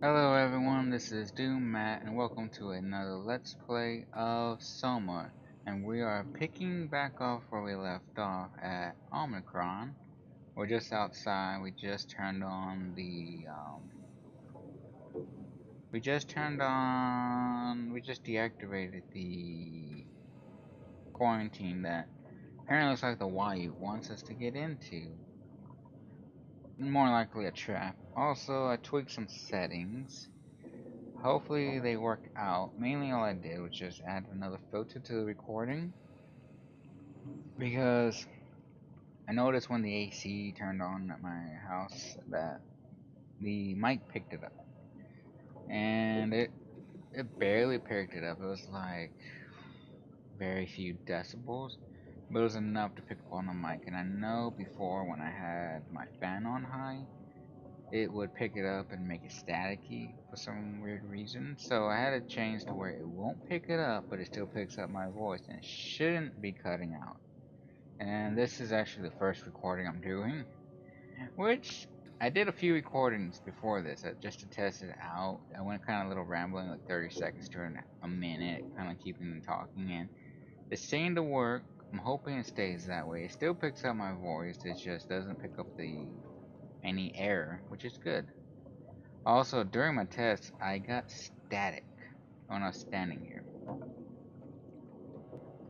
Hello everyone, this is Doom Matt and welcome to another Let's Play of Soma. And we are picking back off where we left off at Omicron. We're just outside, we just deactivated the quarantine that apparently looks like the YU wants us to get into. More likely a trap. Also, I tweaked some settings. Hopefully they work out. Mainly all I did was just add another filter to the recording because I noticed when the AC turned on at my house that the mic picked it up. And it barely picked it up. It was like very few decibels, but it was enough to pick up on the mic. And I know before when I had my fan on high, it would pick it up and make it staticky for some weird reason. So I had it changed to where it won't pick it up, but it still picks up my voice and it shouldn't be cutting out. And this is actually the first recording I'm doing, which I did a few recordings before this just to test it out. I went kind of a little rambling, like 30 seconds to a minute, kind of keeping them talking, and it seemed to work. I'm hoping it stays that way. It still picks up my voice, it just doesn't pick up any error, which is good. Also, during my test, I got static when I was standing here.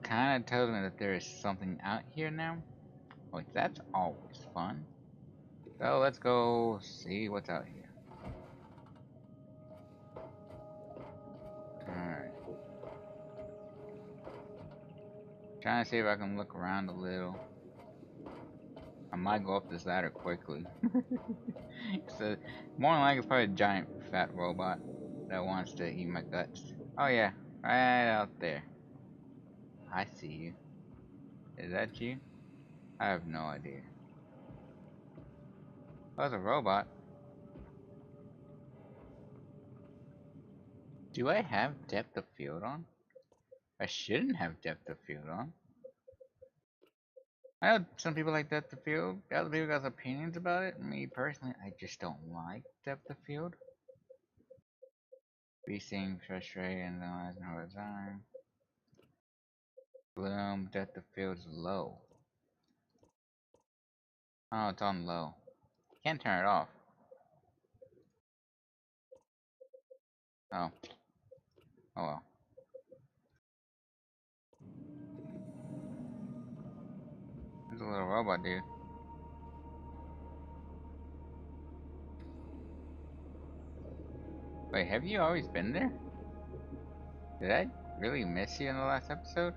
Kinda tells me that there is something out here now. Like, that's always fun. So, let's go see what's out here. Alright. Trying to see if I can look around a little. I might go up this ladder quickly. So, more than likely, it's probably a giant fat robot that wants to eat my guts. Oh yeah, right out there. I see you. Is that you? I have no idea. Oh, it's a robot. Do I have depth of field on? I shouldn't have depth of field on. I know some people like depth of field. Other people got opinions about it. Me personally, I just don't like depth of field. Be seeing frustrating and analyzing all the time. Bloom, depth of field is low. Oh, it's on low. Can't turn it off. Oh. Oh well. There's a little robot dude. Wait, have you always been there? Did I really miss you in the last episode?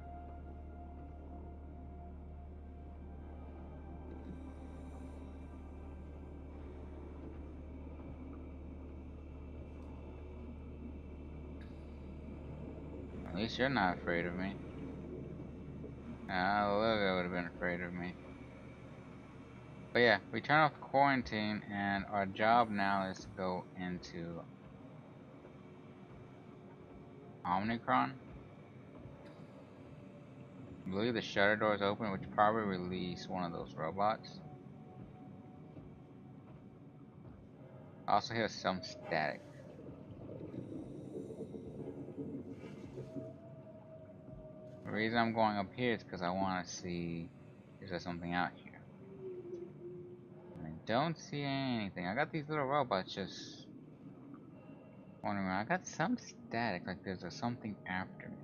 At least you're not afraid of me. Ah, logo would have been afraid of me. But yeah, we turn off the quarantine, and our job now is to go into Omicron. I believe the shutter door is open, which probably release one of those robots. I also hear some static. The reason I'm going up here is because I want to see if there's something out here. And I don't see anything. I got these little robots just wandering around. I got some static, like there's something after me.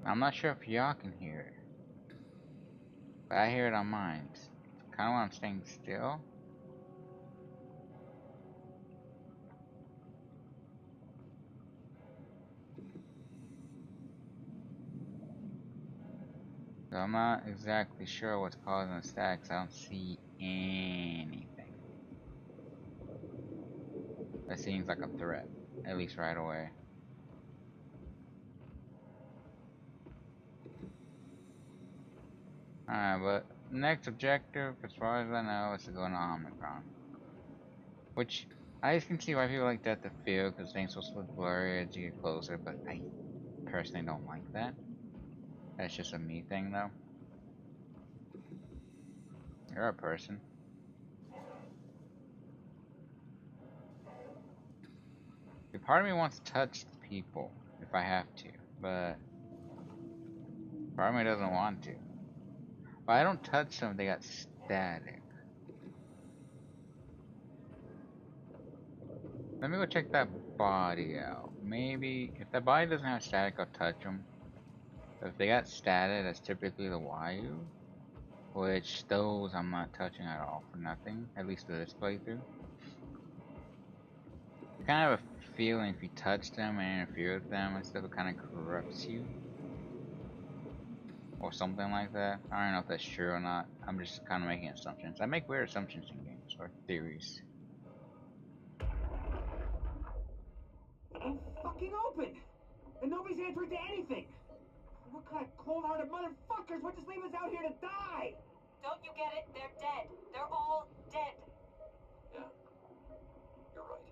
I'm not sure if y'all can hear it, but I hear it on mine. Kind of when I'm staying still. So I'm not exactly sure what's causing the static, 'cause I don't see anything. That seems like a threat, at least right away. Alright, but next objective, as far as I know, is to go to Omicron. Which, I can see why people like that to feel, because things will look blurry as you get closer, but I personally don't like that. That's just a me thing, though. You're a person. Part of me wants to touch the people if I have to, but part of me doesn't want to. If I don't touch them, they got static. Let me go check that body out. Maybe if that body doesn't have static, I'll touch them. But if they got static, that's typically the Wayu, which those I'm not touching at all for nothing. At least for this playthrough. I kind of have a feeling if you touch them and interfere with them and stuff, it kind of corrupts you. Or something like that. I don't know if that's true or not. I'm just kind of making assumptions. I make weird assumptions in games, or theories. I'm fucking open! And nobody's answering to anything! What kind of cold-hearted motherfuckers would just leave us out here to die? Don't you get it? They're dead. They're all dead. Yeah. You're right.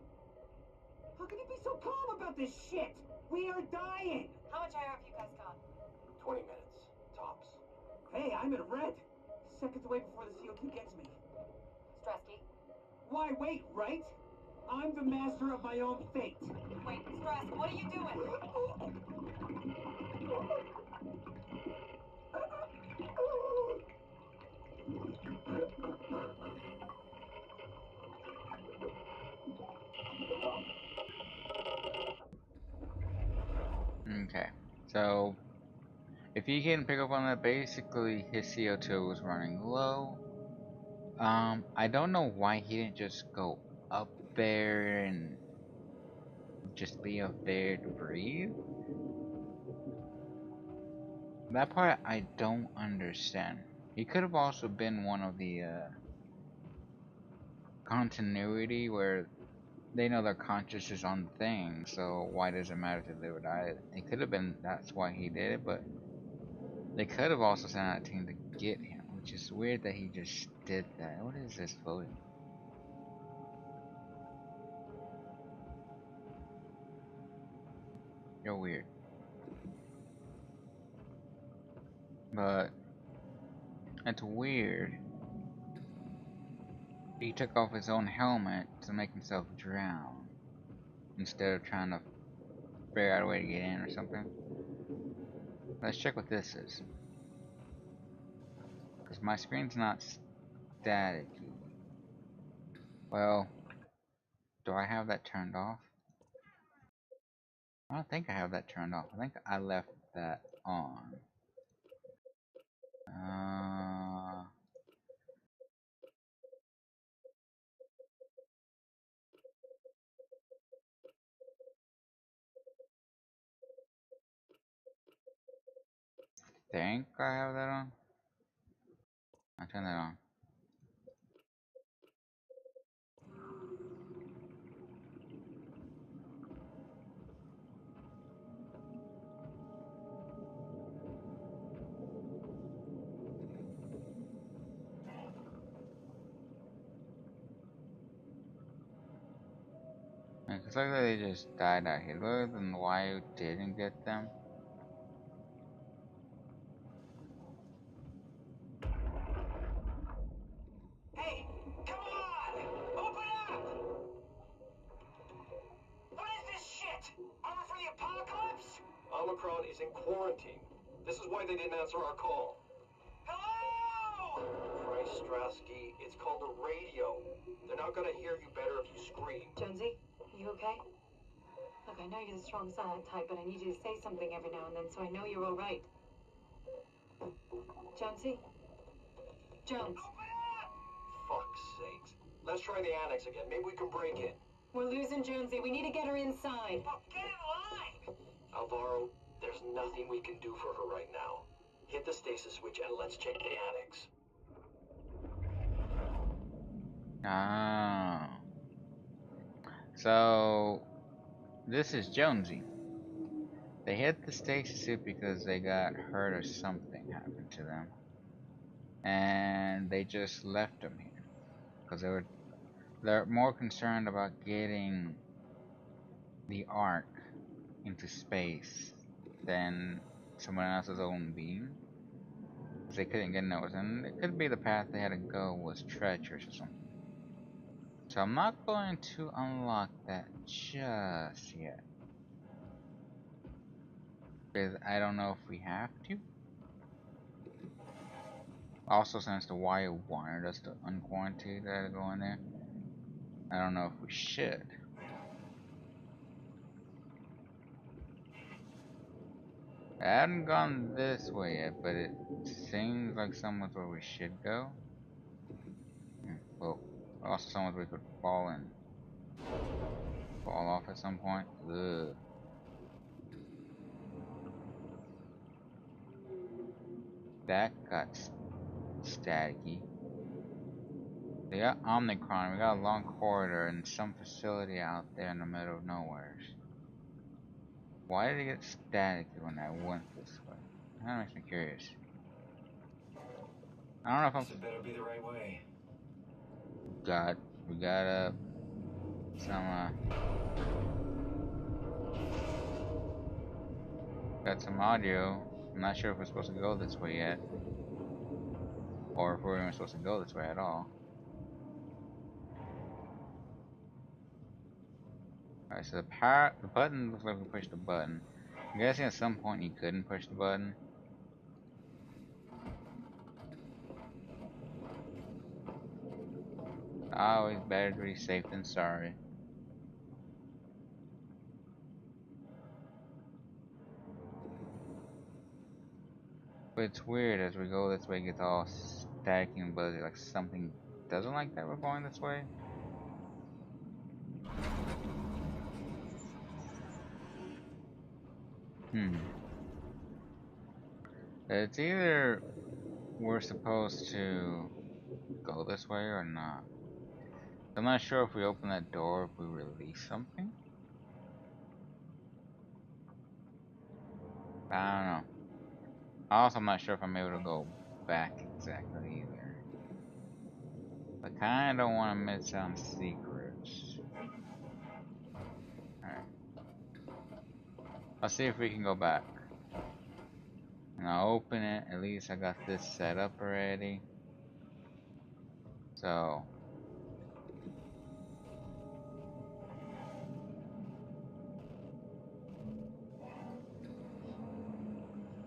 How can you be so calm about this shit? We are dying! How much higher have you guys gone? 20 minutes. Tops. Hey, I'm in red. Seconds away before the CO2 gets me. Stresky? Why wait, right? I'm the master of my own fate. Wait, Stress, what are you doing? Okay, so if you can pick up on that, basically his CO2 was running low. I don't know why he didn't just go up there and just be up there to breathe. That part I don't understand. He could have also been one of the continuity where they know their conscious is on the thing, so why does it matter if they would die? It could have been that's why he did it, but they could have also sent out a team to get him, which is weird that he just did that. What is this floating? You're weird. But it's weird. He took off his own helmet to make himself drown instead of trying to figure out a way to get in or something. Let's check what this is. Because my screen's not staticky. Well, do I have that turned off? I don't think I have that turned off. I think I left that on. Think I have that on? I'll turn that on. It's like they just died out here. Other than why you didn't get them. Hey, come on! Open up! What is this shit? Armor for the apocalypse? Omicron is in quarantine. This is why they didn't answer our call. Hello! Christ, Strasky, it's called a radio. They're not gonna hear you better if you scream. Jonesy, are you okay? Look, I know you're the strong silent type, but I need you to say something every now and then so I know you're all right. Jonesy? Jones? Open up! Fuck's sakes. Let's try the annex again. Maybe we can break in. We're losing Jonesy. We need to get her inside. Fuck, get in line! Alvaro, there's nothing we can do for her right now. Hit the stasis switch and let's check the annex. Oh. So, this is Jonesy. They hit the stasis suit because they got hurt or something happened to them. And they just left them here. Because they're more concerned about getting the Ark into space than someone else's own being. Because they couldn't get noticed. And it could be the path they had to go was treacherous or something. So I'm not going to unlock that just yet. Because I don't know if we have to. Also, since the wire wanted us to unquarantine that to go in there, I don't know if we should. I haven't gone this way yet, but it seems like somewhere's where we should go. Well, also somewhere we could fall off at some point. Ugh. That got staticky. They got Omnicron. We got a long corridor and some facility out there in the middle of nowhere. Why did it get staticky when I went this way? That makes me curious. I don't know if I'm. This better be the right way. We got some got some audio. I'm not sure if we're supposed to go this way yet, or if we're even supposed to go this way at all. Alright, so the button looks like we pushed the button. I'm guessing at some point you couldn't push the button. Always better to be safe than sorry. But it's weird as we go this way, it gets all staticky and buzzy, like something doesn't like that we're going this way. It's either we're supposed to go this way or not. I'm not sure if we open that door, if we release something. I don't know. Also, I'm not sure if I'm able to go back exactly either. I kinda don't want to miss out on secrets. Alright. Let's see if we can go back. And I'll open it. At least I got this set up already. So.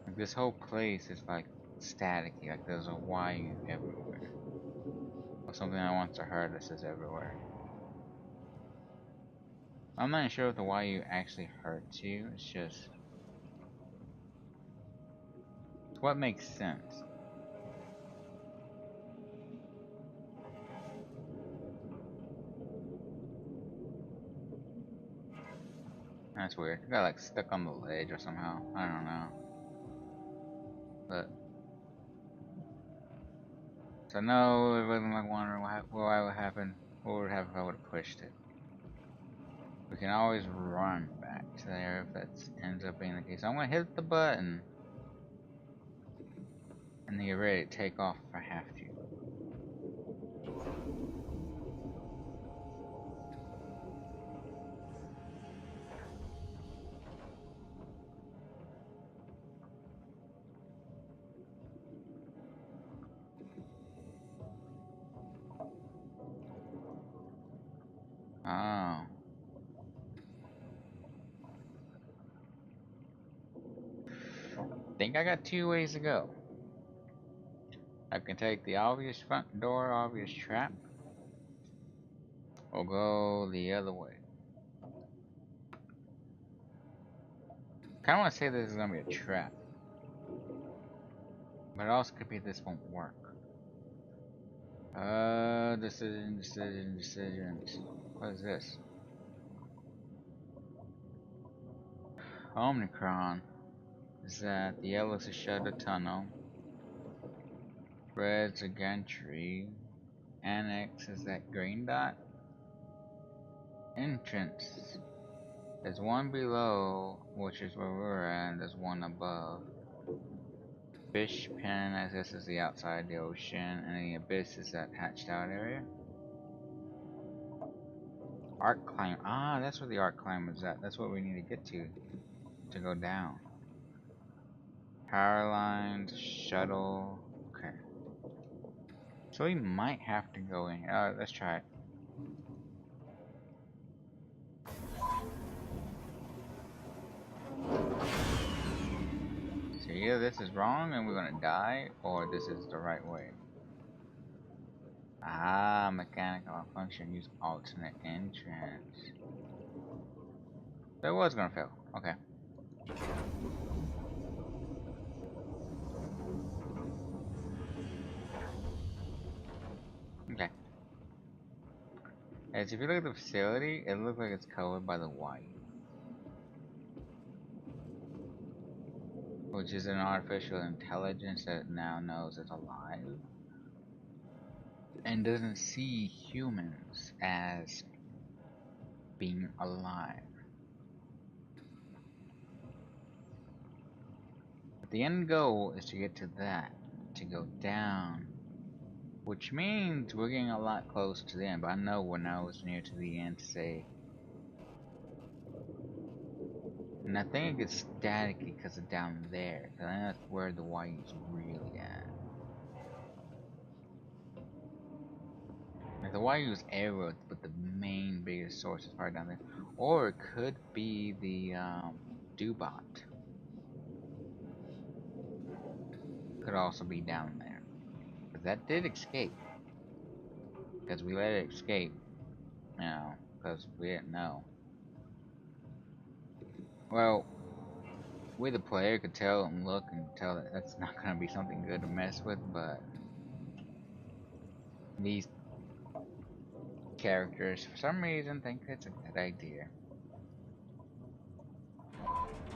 Like, this whole place is like staticky. Like there's a wire everywhere. Or something that wants to hurt us is everywhere. I'm not sure if the wire actually hurts you. It's just. It's what makes sense. That's weird. I got like stuck on the ledge or somehow. I don't know. But so no, it wasn't like wondering what would happen. What would happen if I would have pushed it? We can always run back to there if that ends up being the case. I'm gonna hit the button and then get ready to take off if I have to. Oh. Think I got two ways to go. I can take the obvious front door, obvious trap, or go the other way. Kinda wanna say this is gonna be a trap. But it also could be this won't work. Decisions. What is this? Omnicron is that the yellow's a shutter tunnel. Red's a gantry. Annex is that green dot. Entrance. There's one below, which is where we're at, and there's one above. Fish pen, as this is the outside, the ocean, and the abyss is that hatched out area. Arc climb. Ah, that's where the arc climb is at. That's what we need to get to go down. Power lines, shuttle. Okay. So we might have to go in here. Let's try it. So either this is wrong and we're gonna die, or this is the right way. Ah, mechanical malfunction. Use alternate entrance. So it was gonna fail. Okay. Okay. As if you look at the facility, it looks like it's covered by the white, which is an artificial intelligence that now knows it's alive and doesn't see humans as being alive. But the end goal is to get to that, to go down, which means we're getting a lot closer to the end, but I know we're now near to the end to say. And I think it gets staticky because of down there, because I think that's where the white is really at. Like the white is arrows, but the main biggest source is right down there. Or it could be the Dubot. Could also be down there. Because that did escape. Because we let it escape. You know, because we didn't know. Well, we the player could tell and look and tell that that's not going to be something good to mess with, but these characters, for some reason, think it's a good idea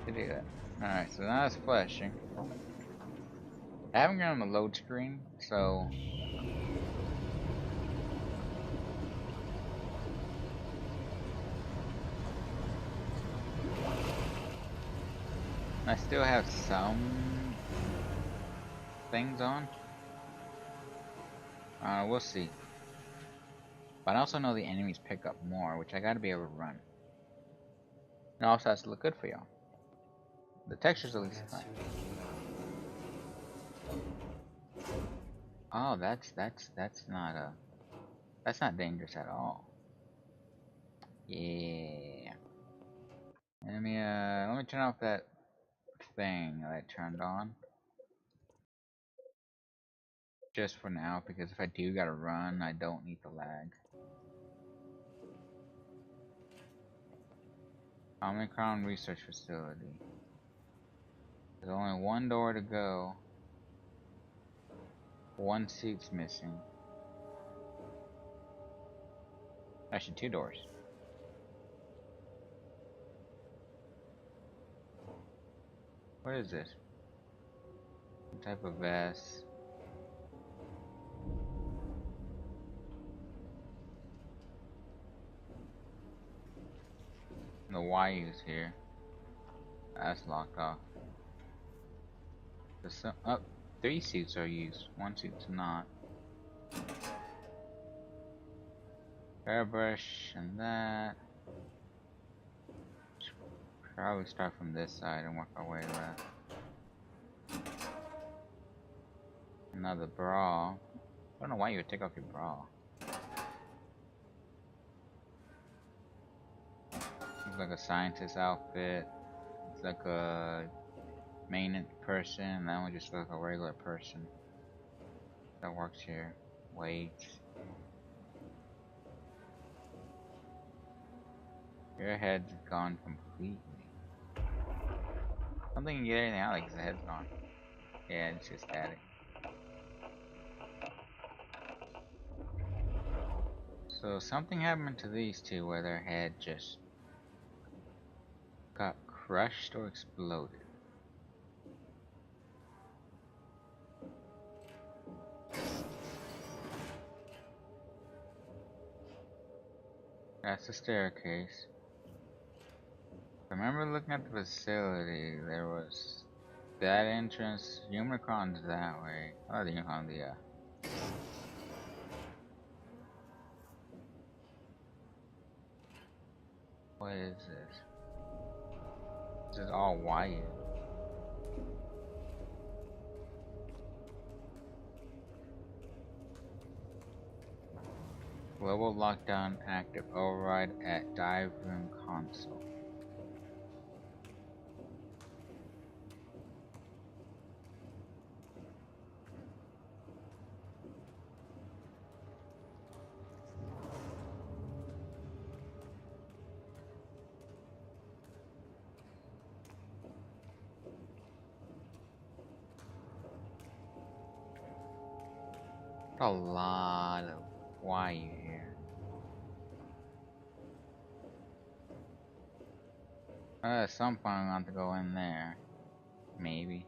to do that. Alright, so now it's flashing. I haven't gotten on the load screen, so I still have some things on. We'll see. But I also know the enemies pick up more, which I gotta be able to run. It also has to look good for y'all. The textures at least fine. Oh, that's not dangerous at all. Yeah. Let me turn off that thing that I turned on. Just for now, because if I do gotta run, I don't need the lag. Omicron Research Facility. There's only one door to go. One seat's missing. Actually, two doors. What is this? What type of vest? The Y is here. That's locked off. Oh, 3 suits are used. 1 suit's not. Airbrush and that. Should probably start from this side and work our way to that. Another bra. I don't know why you would take off your bra. Looks like a scientist outfit. It's like a maintenance person, and that one just looks like a regular person that works here. Wait. Your head's gone completely. Something can get everything out, like his head's gone. Yeah, it's just static. So something happened to these two where their head just got crushed or exploded. That's the staircase. I remember looking at the facility, there was that entrance, Unicron's that way. Oh, the Unicron, what is this? This is all white. Global lockdown active. Override at dive room console. A lot of wire here. At some point I'm going to go in there. Maybe.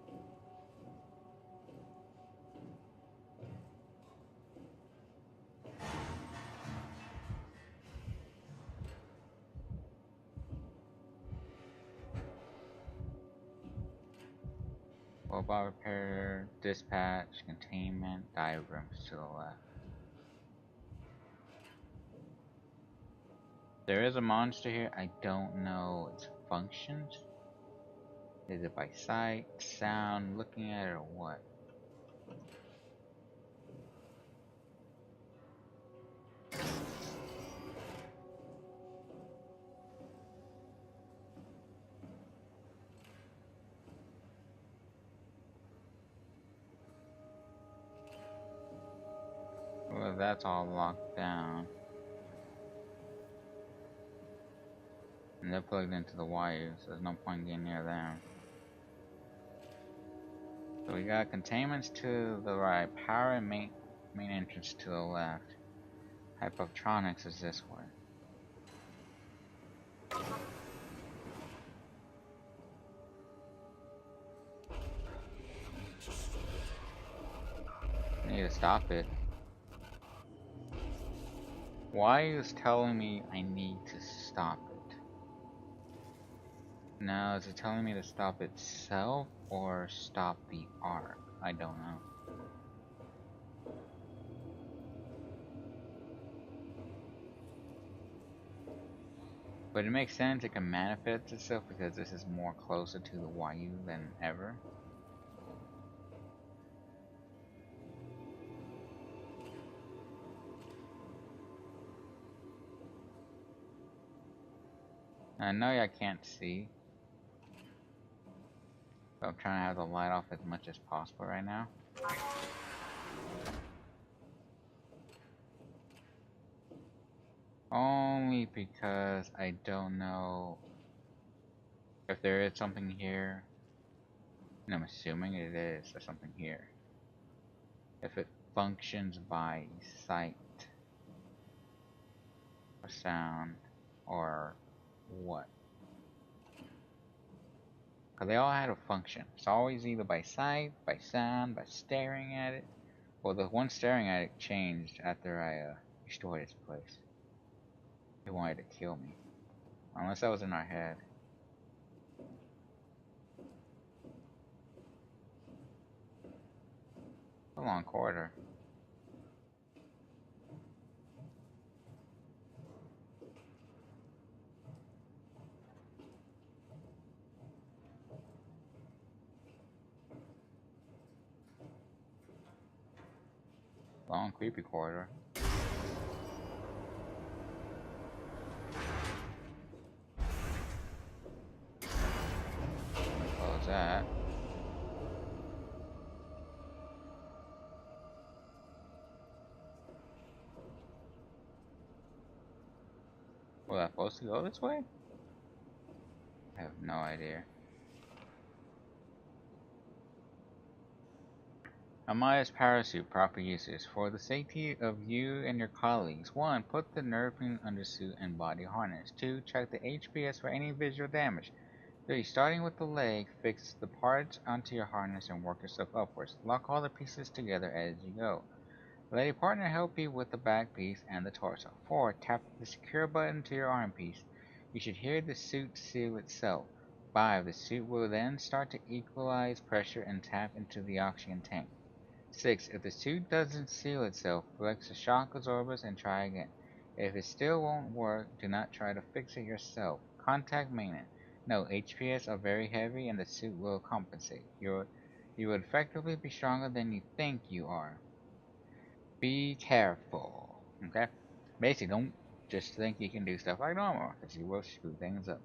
What about repair, dispatch, containment, diagrams to the left? There is a monster here. I don't know its functions. Is it by sight, sound, looking at it, or what? Well, that's all locked down. And they're plugged into the wires, so there's no point getting near them. So we got containments to the right, power and main entrance to the left. Hypotronics is this way. I need to stop it. Why is telling me I need to stop it? Now, is it telling me to stop itself or stop the arc? I don't know. But it makes sense it can manifest itself because this is more closer to the Wayu than ever. I know I can't see. So I'm trying to have the light off as much as possible right now. Only because I don't know if there is something here. And I'm assuming it is. There's something here. If it functions by sight or sound or what. Because they all had a function. It's always either by sight, by sound, by staring at it. Well, the one staring at it changed after I restored its place. He wanted to kill me. Unless that was in our head. A long corridor. Long, creepy corridor. Close that. Was I supposed to go this way? I have no idea. Amaya's parachute proper uses. For the safety of you and your colleagues. 1. Put the nerving undersuit and body harness. 2. Check the HPS for any visual damage. 3. Starting with the leg, fix the parts onto your harness and work yourself upwards. Lock all the pieces together as you go. Let a partner help you with the back piece and the torso. 4. Tap the secure button to your arm piece. You should hear the suit seal itself. 5. The suit will then start to equalize pressure and tap into the oxygen tank. 6. If the suit doesn't seal itself, flex the shock absorbers and try again. If it still won't work, do not try to fix it yourself. Contact maintenance. No, HPS are very heavy and the suit will compensate. You would effectively be stronger than you think you are. Be careful. Okay? Basically, don't just think you can do stuff like normal, because you will screw things up.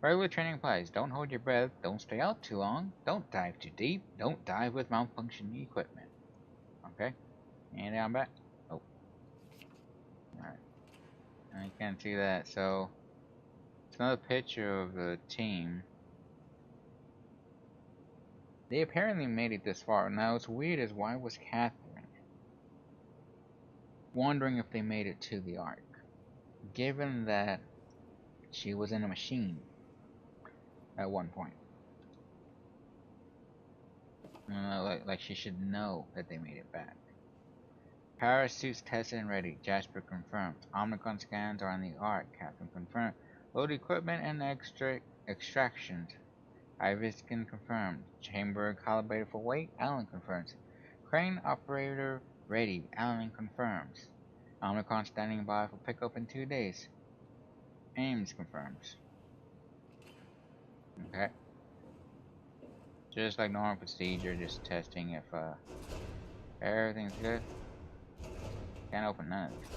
Regular training applies. Don't hold your breath. Don't stay out too long. Don't dive too deep. Don't dive with malfunctioning equipment. Okay? And down back. Oh. Alright. I can't see that, so it's another picture of the team. They apparently made it this far. Now, what's weird is why was Catherine? wondering if they made it to the Ark, given that she was in a machine at one point. Like she should know that they made it back. Parachutes tested and ready. Jasper confirmed. Omnicron scans are on the Ark. Captain confirmed. Load equipment and extractions. Iviskin confirmed. Chamber calibrated for weight. Allen confirms. Crane operator ready. Allen confirms. Omnicron standing by for pickup in 2 days. Ames confirms. Okay. Just like normal procedure, just testing if everything's good. Can't open none of these.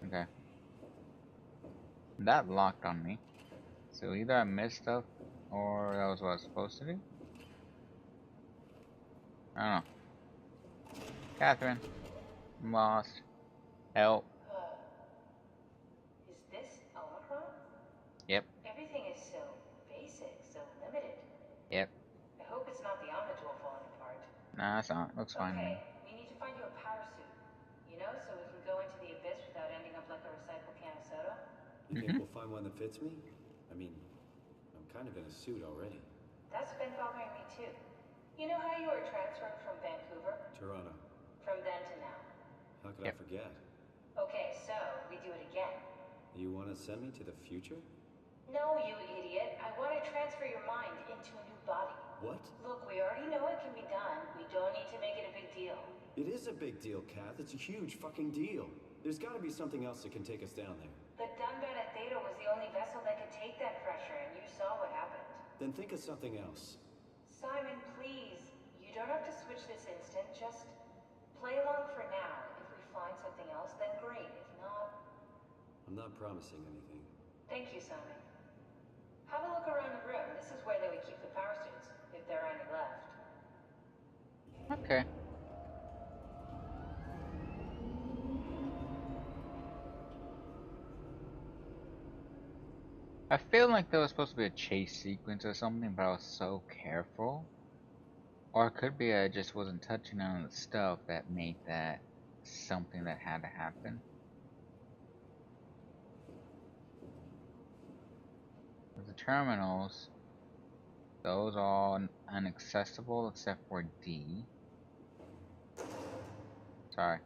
Okay. That locked on me. So either I missed stuff or that was what I was supposed to do. I don't know. Catherine, I'm lost. Help. Is this Omicron? Yep. Everything is so basic, so limited. Yep. I hope it's not the Omnidor falling apart. Nah, it's not. Looks fine to me. Okay, we need to find you a power suit. You know, so we can go into the abyss without ending up like a recycled can of soda. You think we'll find one that fits me? I mean, I'm kind of in a suit already. That's been bothering me too. You know how you were transferred from Vancouver? Toronto. From then to now. How could I forget? Okay, so we do it again. You want to send me to the future? No, you idiot. I want to transfer your mind into a new body. What? Look, we already know it can be done. We don't need to make it a big deal. It is a big deal, Kath. It's a huge fucking deal. There's got to be something else that can take us down there. The Dunbat at Theta was the only vessel that could take that pressure, and you saw what happened. Then think of something else. Simon, please. You don't have to switch this instant. Just play along for now. If we find something else, then great. If not... I'm not promising anything. Thank you, Simon. Have a look around the room. This is where they would keep the power suits, if there are any left. Okay. I feel like there was supposed to be a chase sequence or something, but I was so careful. Or it could be I just wasn't touching on the stuff that made that something that had to happen. The terminals, those are all inaccessible except for D. Sorry.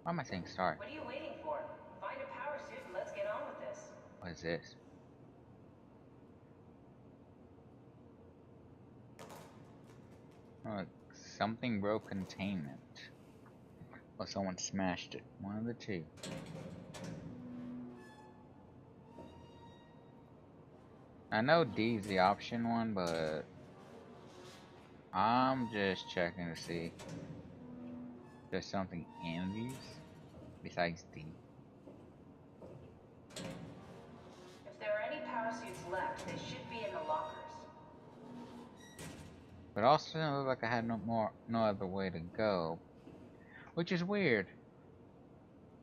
Why am I saying sorry? What are you waiting for? Find a power suit and let's get on with this. What is this? Oh, something broke containment. Or someone smashed it. One of the two. I know D's the option one, but I'm just checking to see if there's something in these besides D. If there are any power suits left, they should be in the lockers. But also it looked like I had no other way to go, which is weird.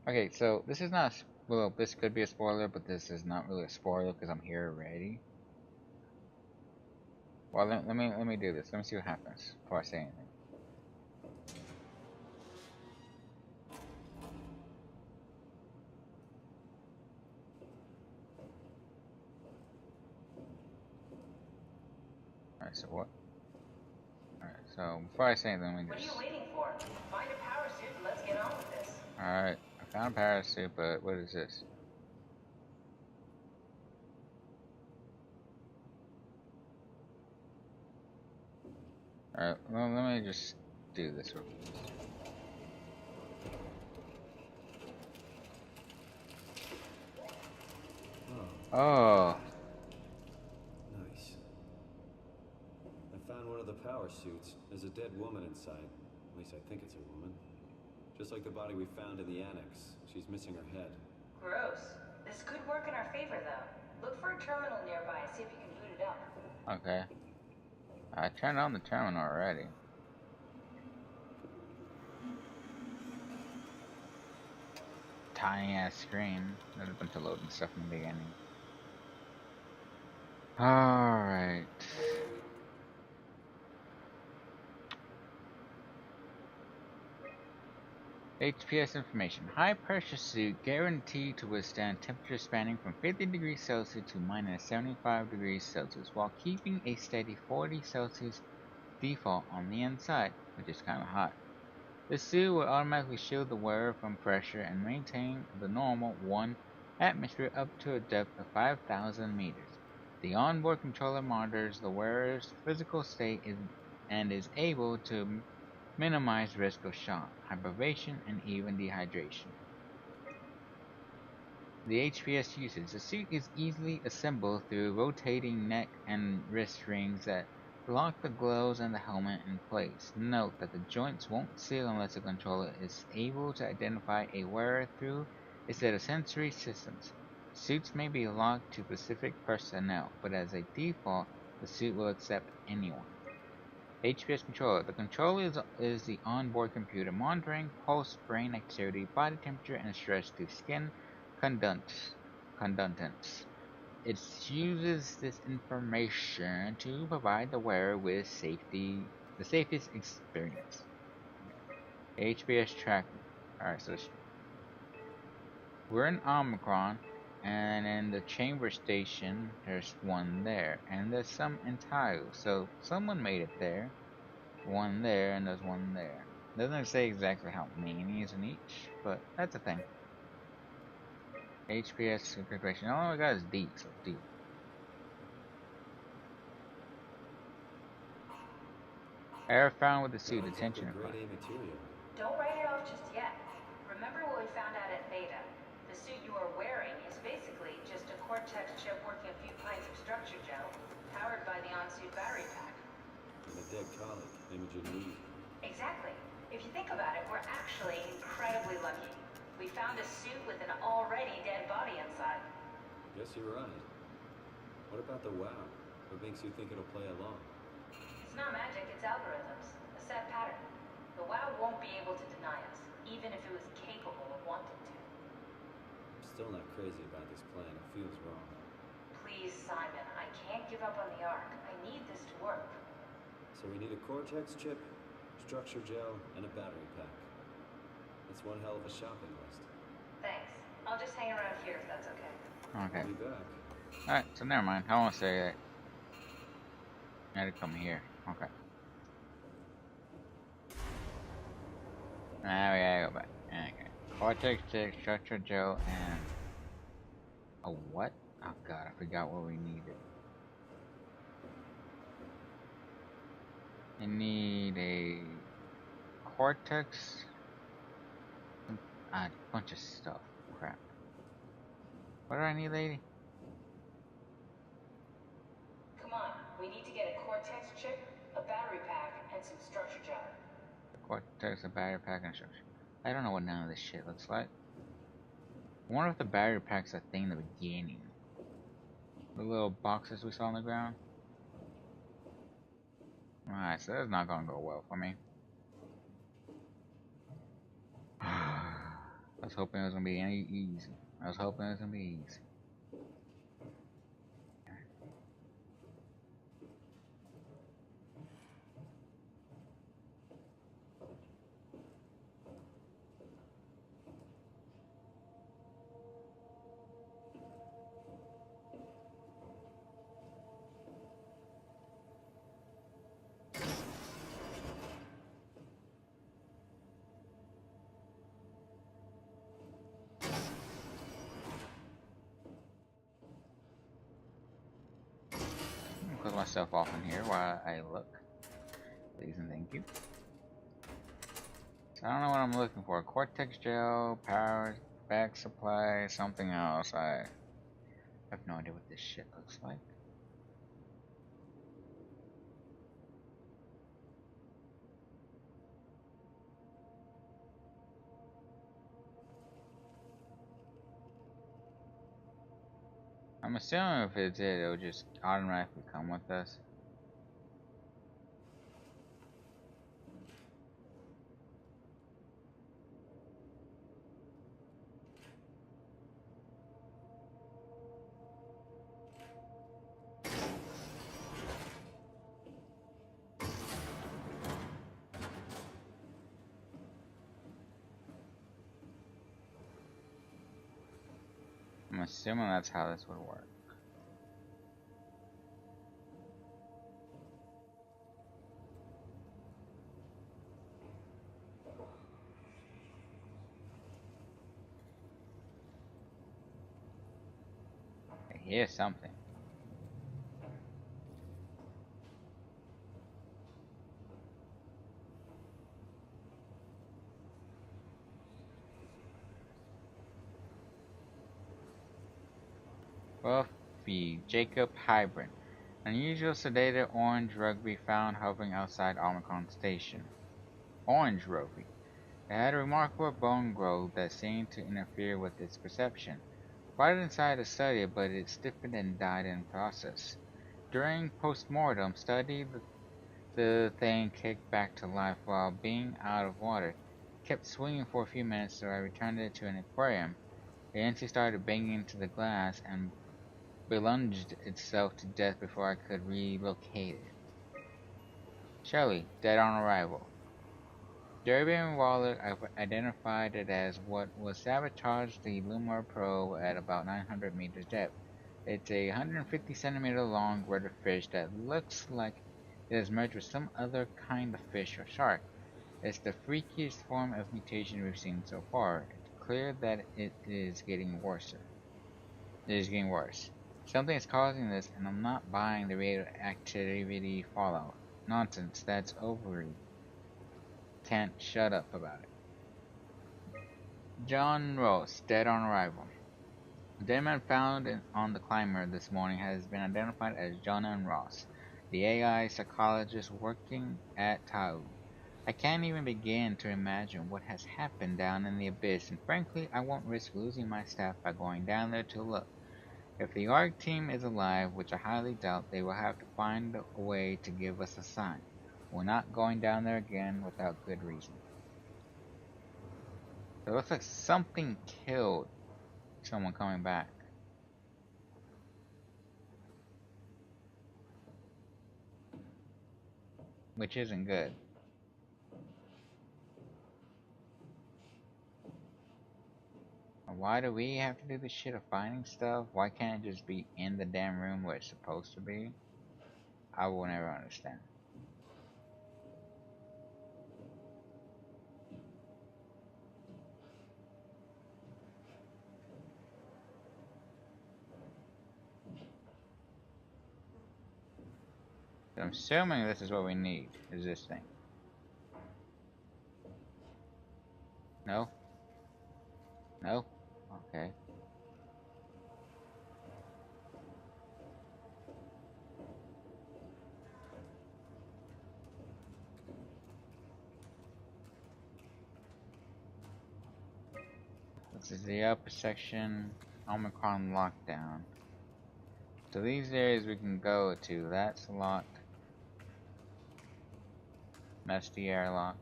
Okay, so this is not well, this could be a spoiler, but this is not really a spoiler because I'm here already. Well, let me do this. Let me see what happens before I say anything. Alright, so what? Alright, so before I say anything, let me just... What are you waiting for? Find a power suit and let's get on with this. Alright, I found a parachute, but what is this? Alright, well, let me just do this real quick. Oh. Nice. I found one of the power suits. There's a dead woman inside. At least I think it's a woman. Just like the body we found in the annex. She's missing her head. Gross. This could work in our favor, though. Look for a terminal nearby, see if you can boot it up. Okay. I turned on the terminal already. Tiny ass screen. There's a bunch of loading stuff in the beginning. Alright. HPS information. High pressure suit guaranteed to withstand temperatures spanning from 50 degrees Celsius to minus 75 degrees Celsius while keeping a steady 40 Celsius default on the inside, which is kind of hot. The suit will automatically shield the wearer from pressure and maintain the normal 1 atmosphere up to a depth of 5,000 meters. The onboard controller monitors the wearer's physical state and is able to minimize risk of shock, hyperventilation, and even dehydration. The HPS usage. The suit is easily assembled through rotating neck and wrist rings that lock the gloves and the helmet in place. Note that the joints won't seal unless the controller is able to identify a wearer through a set of sensory systems. Suits may be locked to specific personnel, but as a default, the suit will accept anyone. HPS controller. The controller is the onboard computer monitoring pulse, brain activity, body temperature, and stress through skin conductance. It uses this information to provide the wearer with the safest experience. HPS tracking. Alright, so we're in Omicron, and in the chamber station, there's one there, and there's some in Tayo. So someone made it there, one there, and there's one there. Doesn't say exactly how many is in each, but that's a thing. HPS configuration. All I got is D, so D. Error found with the suit. Attention. Grade A material. Don't write it off just yet. Remember what we found out at Theta? The suit you are wearing is basically just a Cortex chip working a few pints of structure gel, powered by the on-suit battery pack. And a dead colleague, Imogen Lee. Exactly. If you think about it, we're actually incredibly lucky. We found a suit with an already dead body inside. Guess you're right. What about the WoW? What makes you think it'll play along? It's not magic, it's algorithms. A set pattern. The WoW won't be able to deny us, even if it was capable of wanting to. I'm still not crazy about this plan. It feels wrong. Please, Simon, I can't give up on the Ark. I need this to work. So we need a Cortex chip, structure gel, and a battery pack. That's one hell of a shopping list. Thanks. I'll just hang around here if that's okay. Okay. I'll be back. Alright, so never mind. I won't say that. I had to come here. Okay. Now we gotta go back. Okay. Cortex stick, structure gel, and a what? Oh god, I forgot what we needed. I need a Cortex. A bunch of stuff. Crap. What do I need, lady? Come on, we need to get a Cortex chip, a battery pack, and some structure gel. Cortex, a battery pack, and structure. I don't know what none of this shit looks like. I wonder if the battery pack's a thing in the beginning. The little boxes we saw on the ground. Alright, so that's not gonna go well for me. I was hoping it was gonna be any easy. I was hoping it was gonna be easy. Close myself off in here while I look. Please and thank you. So I don't know what I'm looking for. Cortex gel, power, back supply, something else. I have no idea what this shit looks like. I'm assuming if it's it, it'll just automatically come with us. I'm assuming that's how this would work. I hear something. Buffy, Jacob Hybrid. Unusual sedated orange rugby found hovering outside Omicron Station. Orange rugby. It had a remarkable bone growth that seemed to interfere with its perception. Brought it inside to study it, but it stiffened and died in the process. During post-mortem study, the thing kicked back to life while being out of water. It kept swinging for a few minutes, so I returned it to an aquarium. It eventually started banging into the glass and belunged itself to death before I could relocate it. Shelley, dead on arrival. Derby and Waller identified it as what was sabotaged the Lumar probe at about 900 meters depth. It's a 150 centimeter long redder fish that looks like it has merged with some other kind of fish or shark. It's the freakiest form of mutation we've seen so far. It's clear that it is getting worse. It is getting worse. Something is causing this, and I'm not buying the radioactivity fallout. Nonsense, that's ovary. Can't shut up about it. John Ross, dead on arrival. The dead man found on the climber this morning has been identified as John N. Ross, the AI psychologist working at Tau. I can't even begin to imagine what has happened down in the abyss, and frankly, I won't risk losing my staff by going down there to look. If the ARC team is alive, which I highly doubt, they will have to find a way to give us a sign. We're not going down there again without good reason. It looks like something killed someone coming back. Which isn't good. Why do we have to do this shit of finding stuff? Why can't it just be in the damn room where it's supposed to be? I will never understand. I'm assuming this is what we need, is this thing. No? No? Okay. This is the upper section, Omicron lockdown. So these areas we can go to, that's locked. Musty airlock.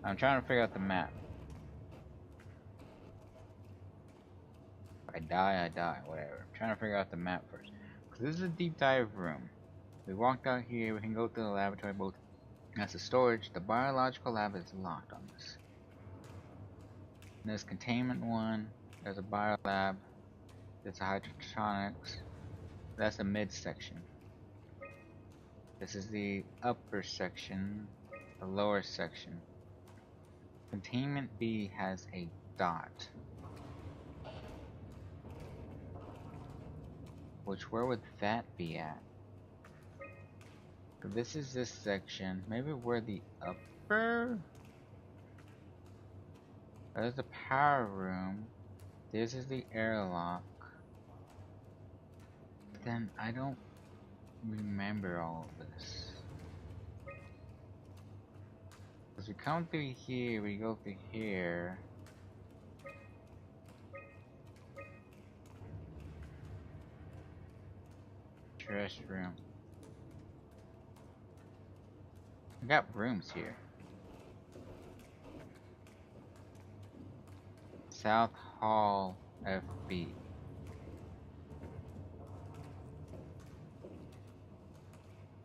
I'm trying to figure out the map. If I die, whatever. I'm trying to figure out the map first. Because this is a deep dive room. We walked out here, we can go to the laboratory both. That's the storage. The biological lab is locked on this. And there's containment one. There's a bio lab. There's a hydrotronics. That's the mid section. This is the upper section. The lower section. Containment B has a dot. Which, where would that be at? So this is this section. Maybe we're the upper? There's the power room. This is the airlock. But then I don't remember all of this. Because we come through here, we go through here. Restroom. We got rooms here. South Hall FB.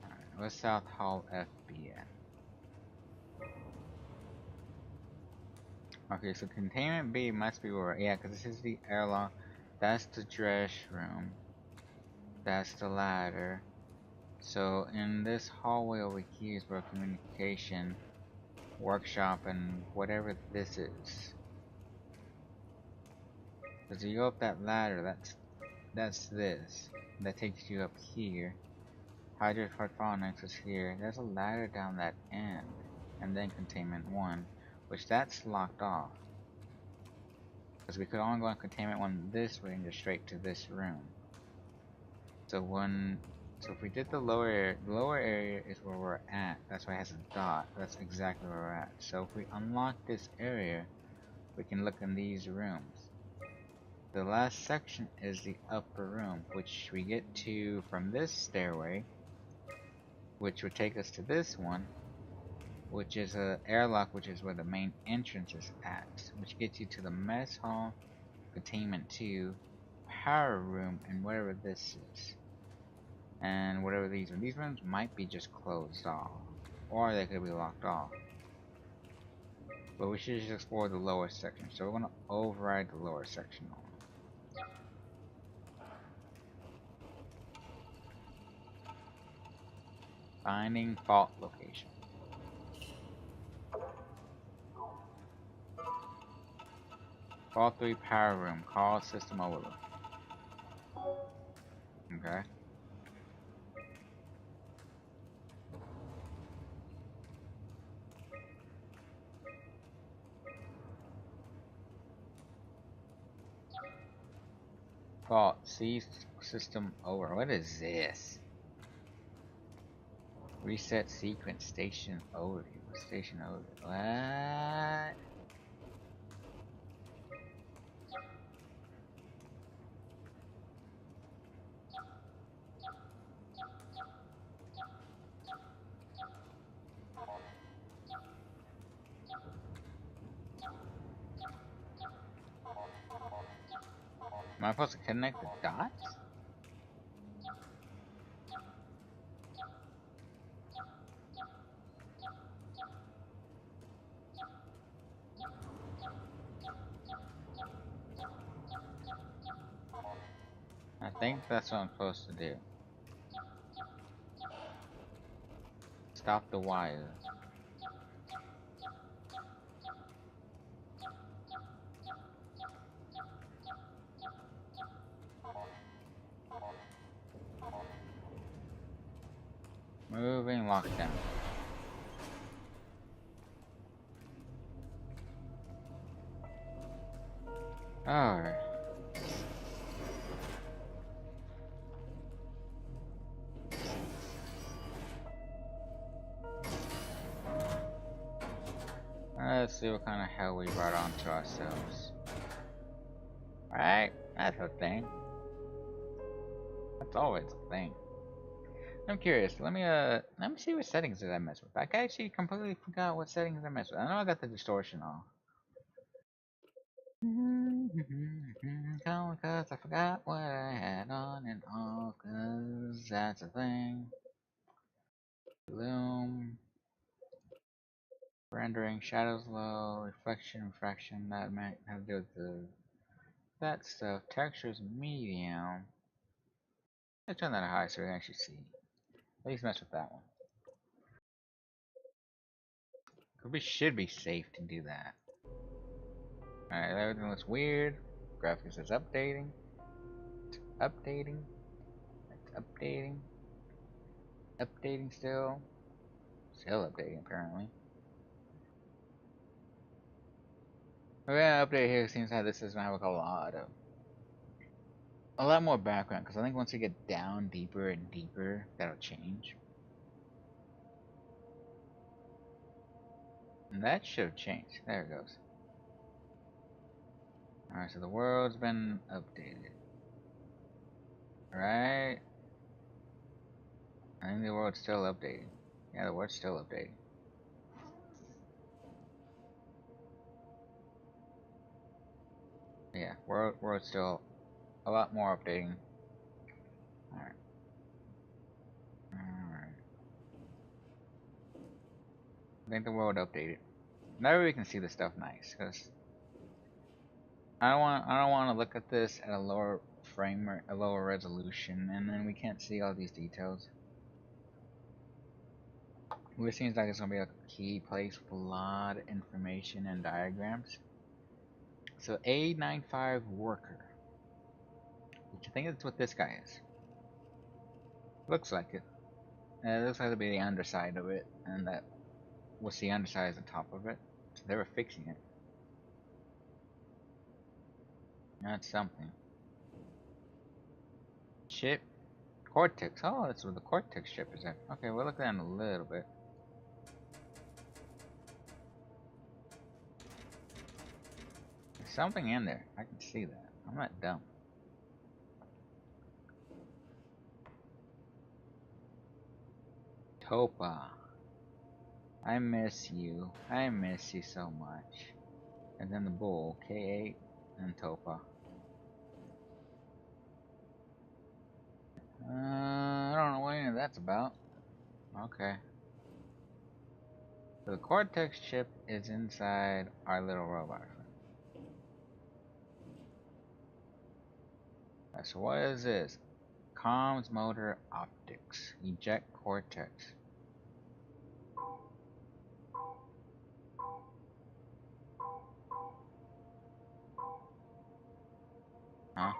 Alright, where's South Hall FB at? Okay, so containment B must be where, yeah, because this is the airlock. That's the dress room. That's the ladder. So in this hallway over here is where communication, workshop, and whatever this is. Because you go up that ladder, that's this. That takes you up here. Hydroponics is here. There's a ladder down that end. And then containment 1, which that's locked off. Because we could only go on containment 1 this way and just straight to this room. So if we did the lower area is where we're at. That's why it has a dot. That's exactly where we're at. So if we unlock this area, we can look in these rooms. The last section is the upper room, which we get to from this stairway, which would take us to this one, which is a airlock, which is where the main entrance is at, which gets you to the mess hall, containment 2, power room, and whatever this is. And whatever these are. These rooms might be just closed off, or they could be locked off. But we should just explore the lower section, so we're going to override the lower section. Finding fault location. Fault 3 power room. Call system overload. Okay. Fault C system over. What is this? Reset sequence station overview. Station overview. What? Am I supposed to connect the dots? I think that's what I'm supposed to do. Stop the wire. Moving lockdown. Alright. Let's see what kind of hell we brought onto ourselves. Right? That's a thing. That's always a thing. I'm curious. Let me see what settings did I mess with. I actually completely forgot what settings I messed with. I know I got the distortion off. Cause I forgot what I had on and off, cause that's a thing. Bloom. Rendering, shadows low, reflection, refraction, that might have to do with that stuff. Textures medium. Let's turn that to high so we can actually see. At least mess with that one. We should be safe to do that. Alright, everything looks weird. Graphics is updating. It's updating. It's updating. Updating still. Still updating apparently. We're gonna update here. Seems like this is gonna have a lot more background, because I think once we get down deeper and deeper, that'll change. And that should have changed. There it goes. Alright, so the world's been updated. Right? I think the world's still updating. Yeah, the world's still updating. Yeah, world's still a lot more updating. Alright. Alright. I think the world updated. Now we can see the stuff nice, because I don't want to look at this at a lower frame or a lower resolution, and then we can't see all these details. Which seems like it's gonna be a key place with a lot of information and diagrams. So A95 worker. Which I think that's what this guy is. Looks like it. It looks like to be the underside of it, and that was the underside as the top of it. So they were fixing it. That's something. Chip. Cortex. Oh, that's where the Cortex chip is at. Okay, we'll look at that in a little bit. There's something in there. I can see that. I'm not dumb. Topa. I miss you. I miss you so much. And then the bull. K8 and Topa. I don't know what any of that's about. Okay. So the Cortex chip is inside our little robot. So what is this? Comms motor optics. Eject Cortex. Huh?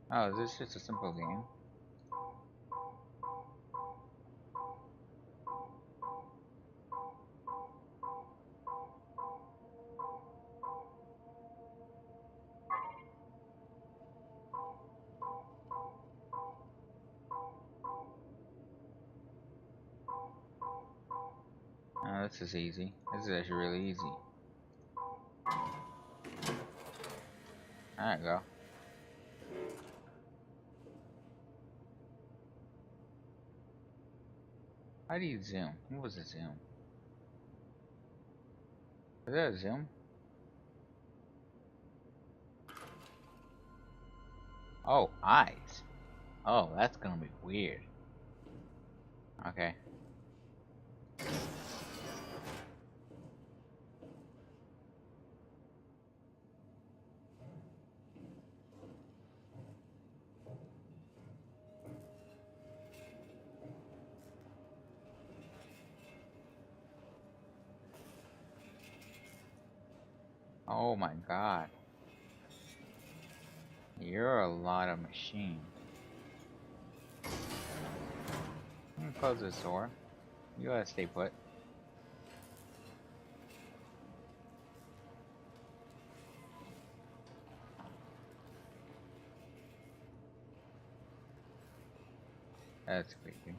Oh, is this just a simple game? Oh, this is easy. This is actually really easy. There you go. How do you zoom? What was the zoom? Is that a zoom? Oh, eyes. Oh, that's gonna be weird. Okay. Oh my god. You're a lot of machine. I'm gonna close this door. You gotta stay put. That's creepy.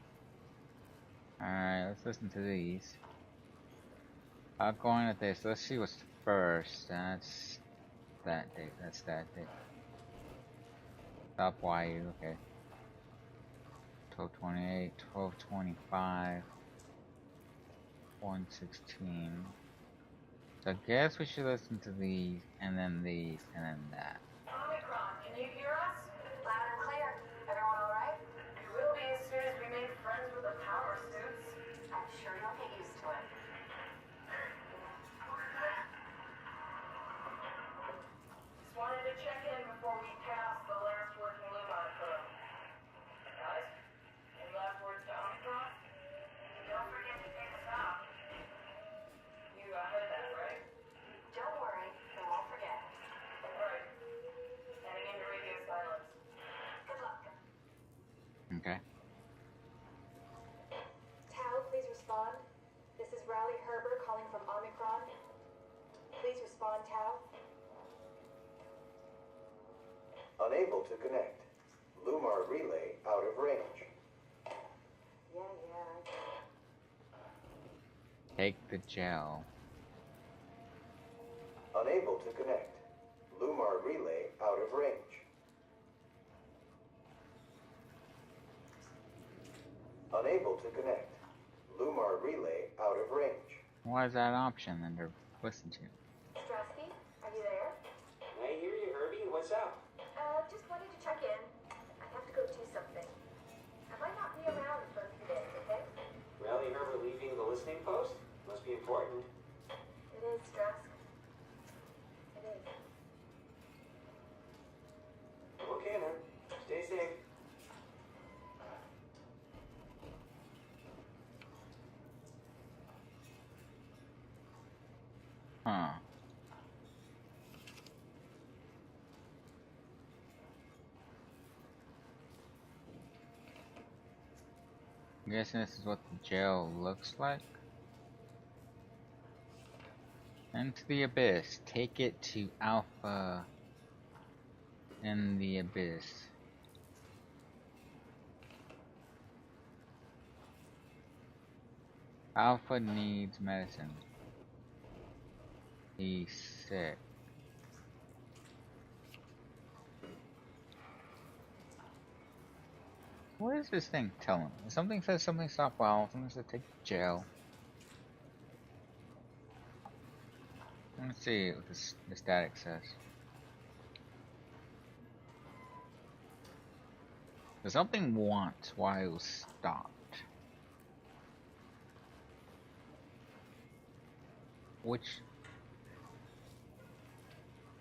Alright, let's listen to these. Going at this, let's see what's first. That's that date, that's that date. Stop YU, okay. 1228, 1225, 116. So I guess we should listen to these, and then these, and then that. Omicron, can you hear us? Loud and clear. Everyone all right? We will be as soon as we make friends with the power suits. I'm sure you'll get used to it. Just wanted to check in before we pass the last working Lumon probe. Guys, any last words to Omicron? Don't forget to take us out. You heard that, right? Don't worry, we won't forget. Alright. Heading into radio silence. Good luck. Okay. Tau, please respond. This is Riley Herber calling from Omicron. Please respond, Tau. Unable to connect. Lumar relay out of range. Yeah. Take the gel. Unable to connect. Lumar relay out of range. Unable to connect. Lumar relay out of range. Why is that an option then to listen to? Strasky, are you there? I hear you, Herbie. What's up? Just wanted to check in. I have to go do something. I might not be around for a few days, okay? Huh. I'm guessing this is what the jail looks like. Into the abyss. Take it to Alpha in the abyss. Alpha needs medicine. He's sick. What is this thing telling me? Something says something stop well, something says take to jail. Let's see what the static says. Does something want while stopped? Which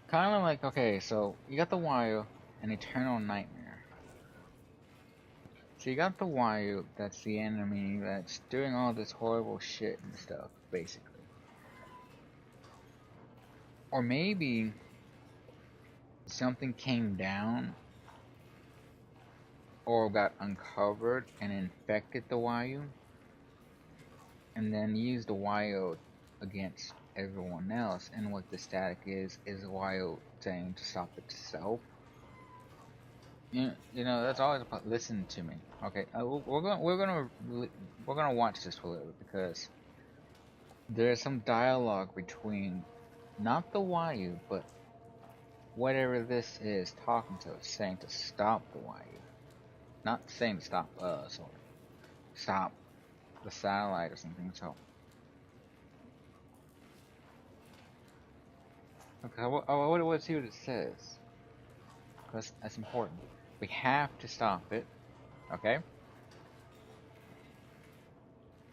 kind of like, okay, so you got the Wayu, an eternal nightmare. So you got the Wayu, that's the enemy that's doing all this horrible shit and stuff, basically. Or maybe something came down or got uncovered and infected the Wayu, and then used the Wayu against everyone else. And what the static is Wayu saying to stop itself. You know, that's always about listen to me. Okay, we're gonna watch this for a little bit because there's some dialogue between not the Wayu, but whatever this is talking to us, saying to stop the Wayu, not saying to stop us or stop the satellite or something. So, okay, let's see what it says because that's important. We have to stop it. Okay.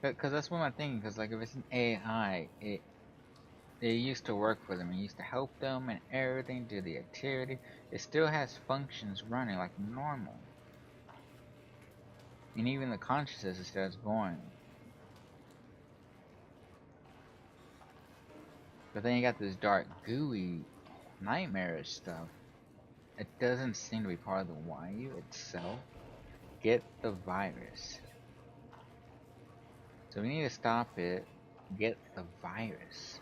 Because that's what I'm thinking. Because like if it's an AI, it used to work for them. It used to help them and everything, do the activity. It still has functions running like normal. And even the consciousness is still going. But then you got this dark, gooey, nightmarish stuff. It doesn't seem to be part of the Wayu itself. Get the virus. So we need to stop it. Get the virus.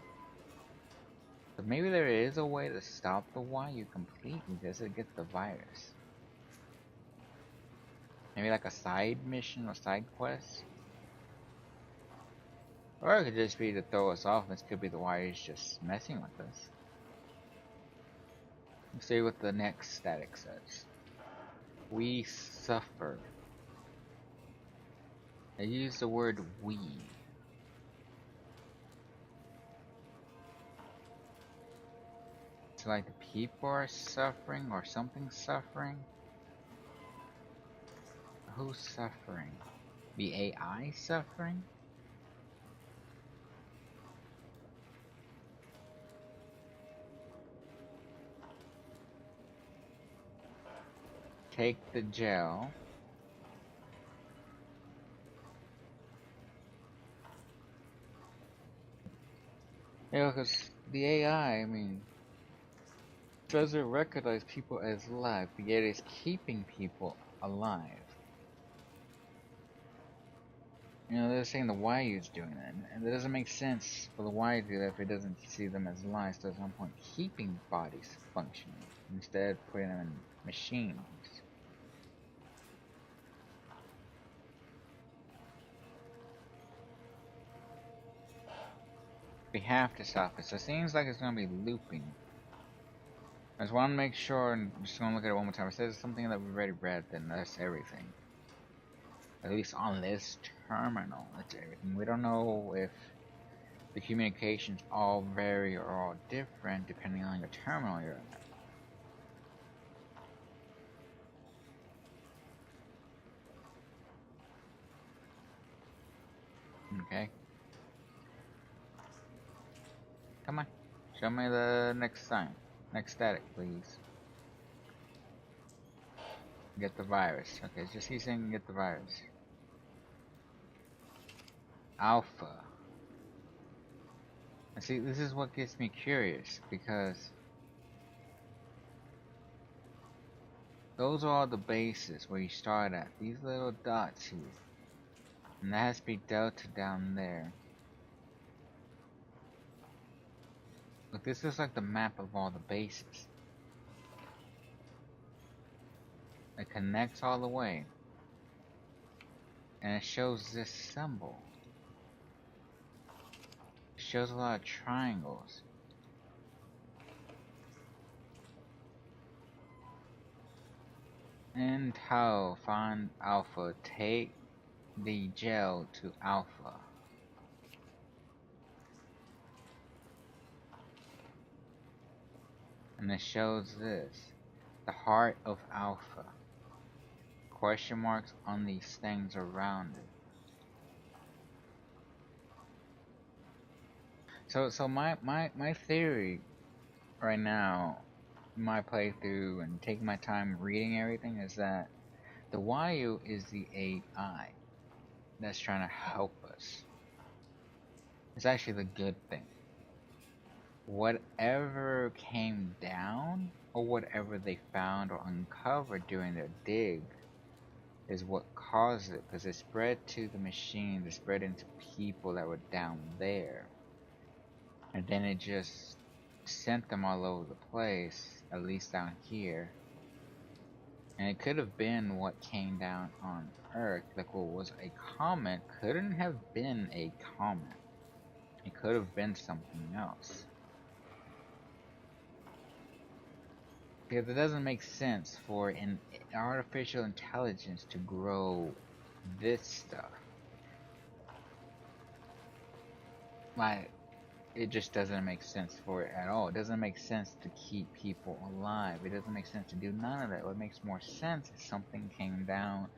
But maybe there is a way to stop the Wayu completely. Does it get the virus? Maybe like a side mission or side quest? Or it could just be to throw us off. This could be the Wayu's just messing with us. Let's see what the next static says. We suffer. I use the word we. It's like the people are suffering or something's suffering. Who's suffering? The AI suffering? Take the gel. Yeah, because the AI, I mean, doesn't recognize people as alive, yet it's keeping people alive. You know, they're saying the Wayu's doing that, and it doesn't make sense for the Wayu to do that if it doesn't see them as alive, so there's no point keeping bodies functioning, instead putting them in machines. We have to stop it, so it seems like it's going to be looping. I just want to make sure, and I'm just going to look at it one more time. It says something that we've already read, then that's everything. At least on this terminal, that's everything. We don't know if the communications all vary or all different depending on your terminal you're at. Okay. Come on. Show me the next sign. Next static, please. Get the virus. Okay, just he's saying get the virus. Alpha. See, this is what gets me curious, because those are all the bases where you start at. These little dots here. And that has to be delta down there. Look, this is like the map of all the bases. It connects all the way. And it shows this symbol. It shows a lot of triangles. And how find Alpha, take the gel to Alpha. And it shows this. The heart of Alpha. Question marks on these things around it. So my theory right now, my playthrough and taking my time reading everything, is that the Wayu is the AI that's trying to help us. It's actually the good thing. Whatever came down, or whatever they found or uncovered during their dig, is what caused it, because it spread to the machines, it spread into people that were down there. And then it just sent them all over the place, at least down here. And it could have been what came down on Earth, like what was a comet, couldn't have been a comet. It could have been something else. Because it doesn't make sense for an artificial intelligence to grow this stuff. Like, it just doesn't make sense for it at all. It doesn't make sense to keep people alive. It doesn't make sense to do none of that. What makes more sense is something came down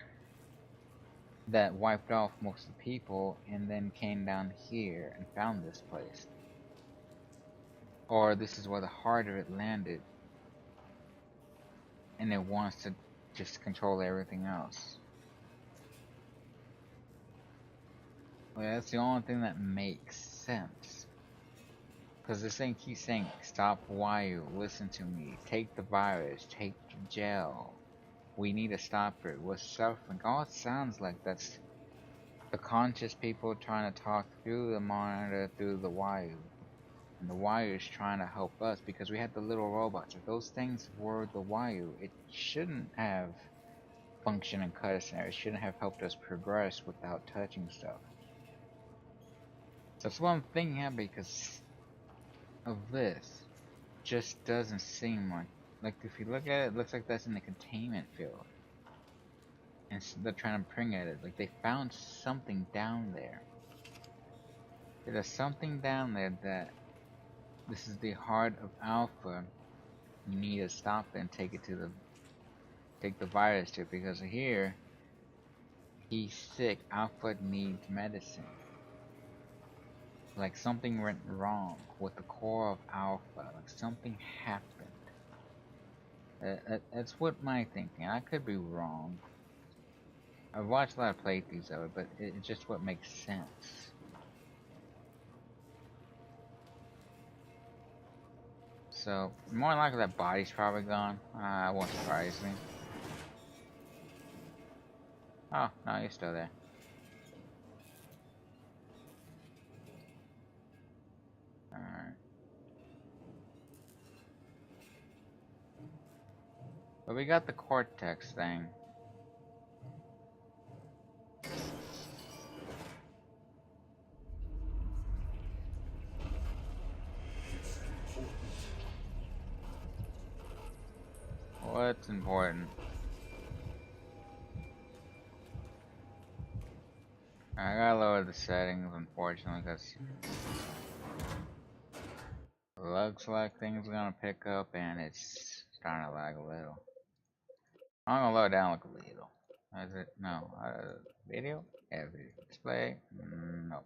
that wiped off most of the people and then came down here and found this place. Or this is where the heart of it landed, and it wants to just control everything else. Well, that's the only thing that makes sense. Because this thing keeps saying, stop Wayu, listen to me, take the virus, take the gel. We need to stop it. We're suffering. All it sounds like that's the conscious people trying to talk through the monitor, through the Wayu. And the Wayu is trying to help us because we had the little robots. If those things were the Wayu, it shouldn't have functioned and cut us in there. It shouldn't have helped us progress without touching stuff. So that's what I'm thinking here, because of this. Just doesn't seem like if you look at it, it looks like that's in the containment field. And they're trying to bring at it. Like they found something down there. There's something down there that this is the heart of Alpha. You need to stop it and take the virus to it, because here he's sick. Alpha needs medicine. Like something went wrong with the core of Alpha. Like something happened. That's what my thinking. I could be wrong. I've watched a lot of playthroughs of it, but it's just what makes sense. So, more than likely that body's probably gone. It won't surprise me. Oh, no, you're still there. Alright. But we got the cortex thing. What's important? I gotta lower the settings, unfortunately, because looks like things are gonna pick up and it's starting to lag a little. I'm gonna lower down like a little. Is it? No. Video? Yeah, video. Display? No.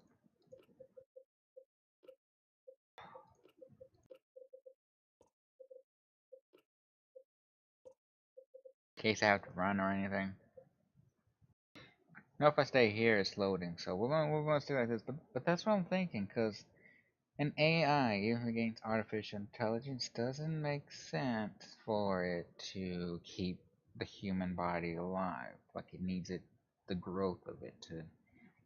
In case I have to run or anything. No, if I stay here, it's loading. So we're gonna stay like this. But that's what I'm thinking, cause An AI, even against artificial intelligence, doesn't make sense for it to keep the human body alive. Like it needs it, the growth of it to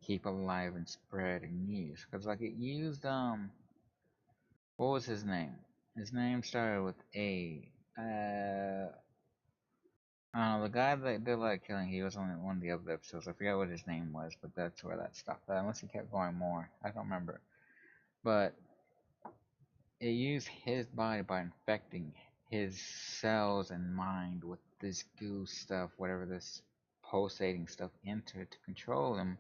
keep alive and spread and use. Cause like it used what was his name? His name started with A. I don't know, the guy that did like killing, he was on one of the other episodes. I forget what his name was, but that's where that stopped. Unless he kept going more, I don't remember. But it used his body by infecting his cells and mind with this goo stuff, whatever this pulsating stuff entered to control him,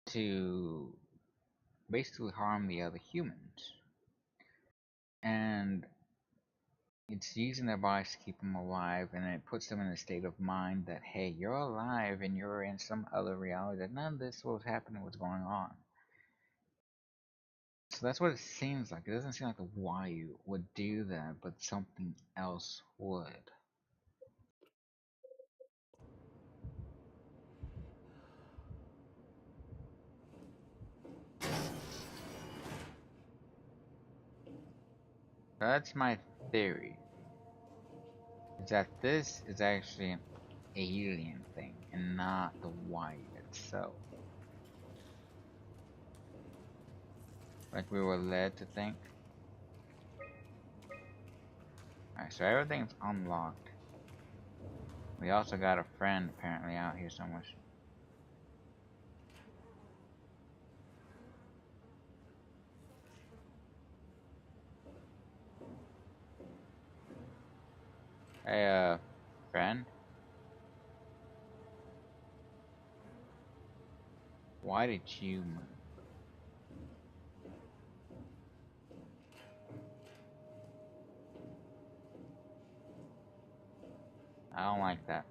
to basically harm the other humans. And it's using their bodies to keep them alive, and it puts them in a state of mind that, hey, you're alive and you're in some other reality that none of this was happening, what's going on. So that's what it seems like. It doesn't seem like the Wayu would do that, but something else would. That's my theory. Is that this is actually an alien thing and not the Wayu itself. Like we were led to think. Alright, so everything's unlocked. We also got a friend apparently out here somewhere. Hey, friend? Why did you move? I don't like that.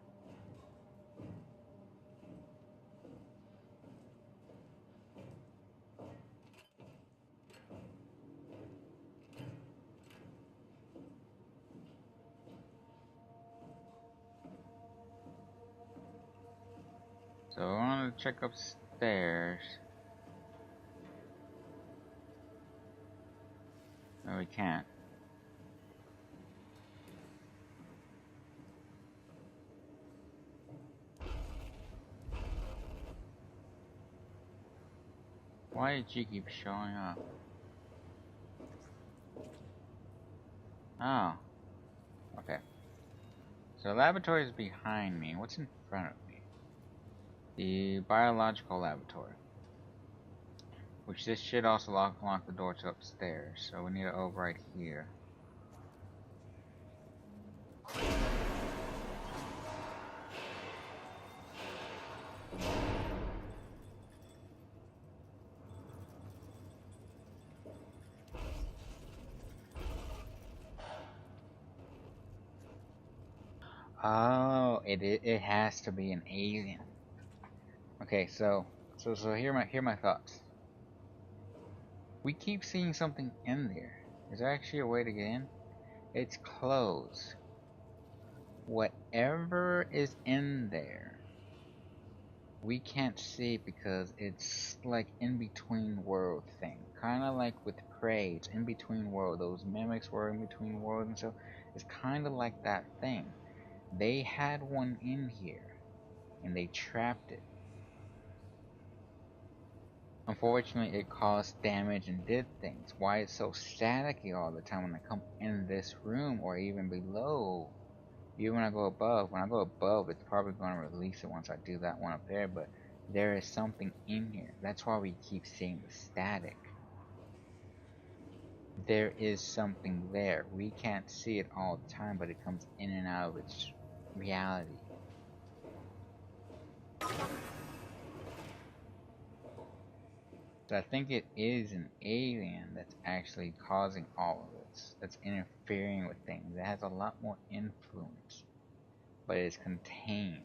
So I wanted to check upstairs. No, we can't. Why did you keep showing up? Oh, okay. So the laboratory is behind me. What's in front of me? The biological laboratory. Which this should also unlock the door to upstairs. So we need to override here. Oh, it has to be an alien. Okay, so here my thoughts. We keep seeing something in there. Is there actually a way to get in? It's closed. Whatever is in there, we can't see because it's like in between world thing. Kind of like with Prey, it's in between world. Those mimics were in between worlds and so it's kind of like that thing. They had one in here and they trapped it. Unfortunately, it caused damage and did things. Why it's so staticky all the time when I come in this room or even below. Even when I go above, it's probably going to release it once I do that one up there, but there is something in here. That's why we keep seeing the static. There is something there. We can't see it all the time, but it comes in and out of its reality. So I think it is an alien that's actually causing all of this. That's interfering with things. It has a lot more influence, but it's contained.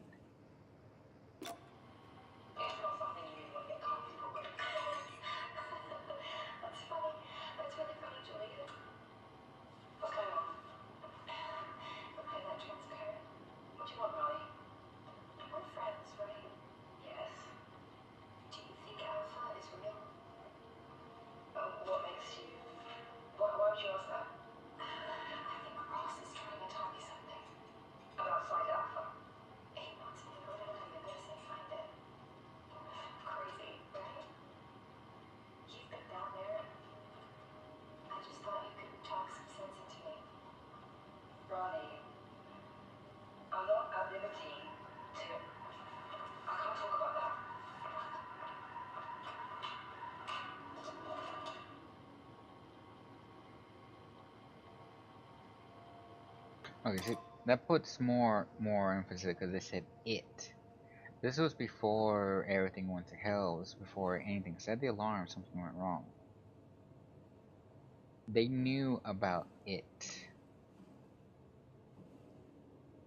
Okay, see, that puts more emphasis because they said it. This was before everything went to hell. This was before anything. Set the alarm. Something went wrong. They knew about it.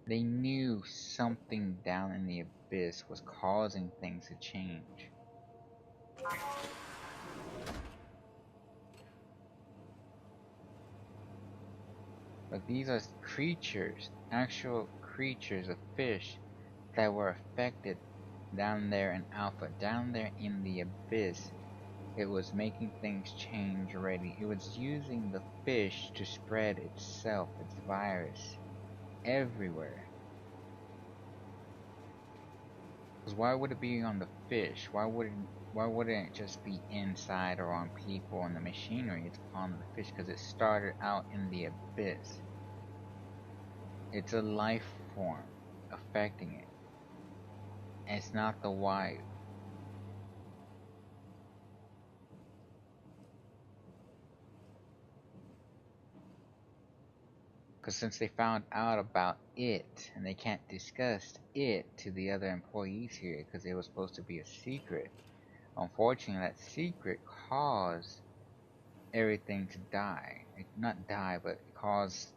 They knew something down in the abyss was causing things to change. But these are creatures, actual creatures of fish that were affected down there in Alpha, down there in the abyss. It was making things change already. It was using the fish to spread itself, its virus, everywhere. Because why would it be on the fish? Why wouldn't it just be inside or on people and the machinery? It's on the fish because it started out in the abyss. It's a life form affecting it. And it's not the wild. Because since they found out about it, and they can't discuss it to the other employees here because it was supposed to be a secret, unfortunately that secret caused everything to die. Not die, but it caused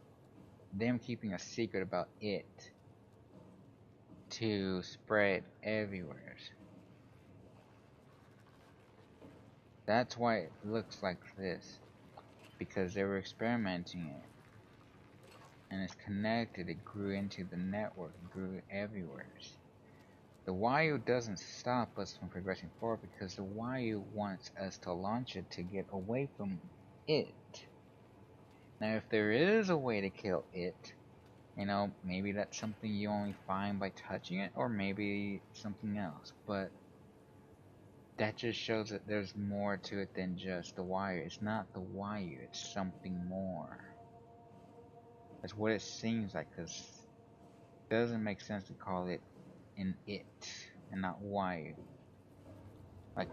them keeping a secret about it to spread everywhere. That's why it looks like this. Because they were experimenting it. And it's connected, it grew into the network, it grew everywhere. The Wyu doesn't stop us from progressing forward because the Wyu wants us to launch it to get away from it. Now if there is a way to kill it, maybe that's something you only find by touching it, or maybe something else, but that just shows that there's more to it than just the Wyu. It's not the Wyu, it's something more. That's what it seems like, because it doesn't make sense to call it an it and not Wyu. Like,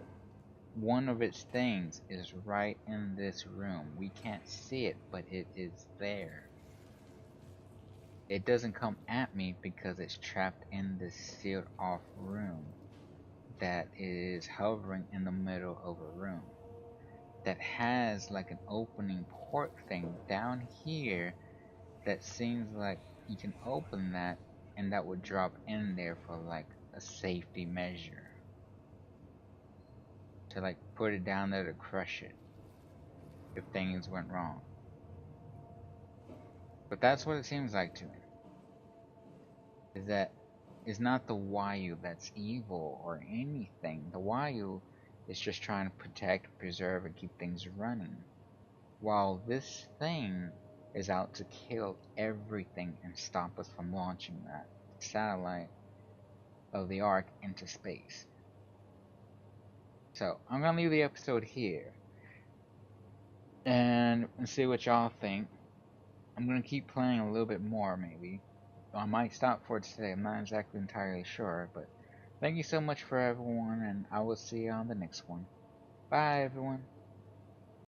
one of its things is right in this room. We can't see it, but it is there. It doesn't come at me because it's trapped in this sealed off room that is hovering in the middle of a room that has like an opening port thing down here that seems like you can open that and that would drop in there for like a safety measure, to like put it down there to crush it if things went wrong. But that's what it seems like to me. Is that it's not the Wyu that's evil or anything. The Wyu is just trying to protect, preserve, and keep things running. While this thing is out to kill everything and stop us from launching that satellite of the Ark into space. So, I'm gonna leave the episode here and see what y'all think. I'm gonna keep playing a little bit more, maybe. I might stop for today, I'm not exactly entirely sure, but thank you so much for everyone, and I will see you on the next one. Bye, everyone.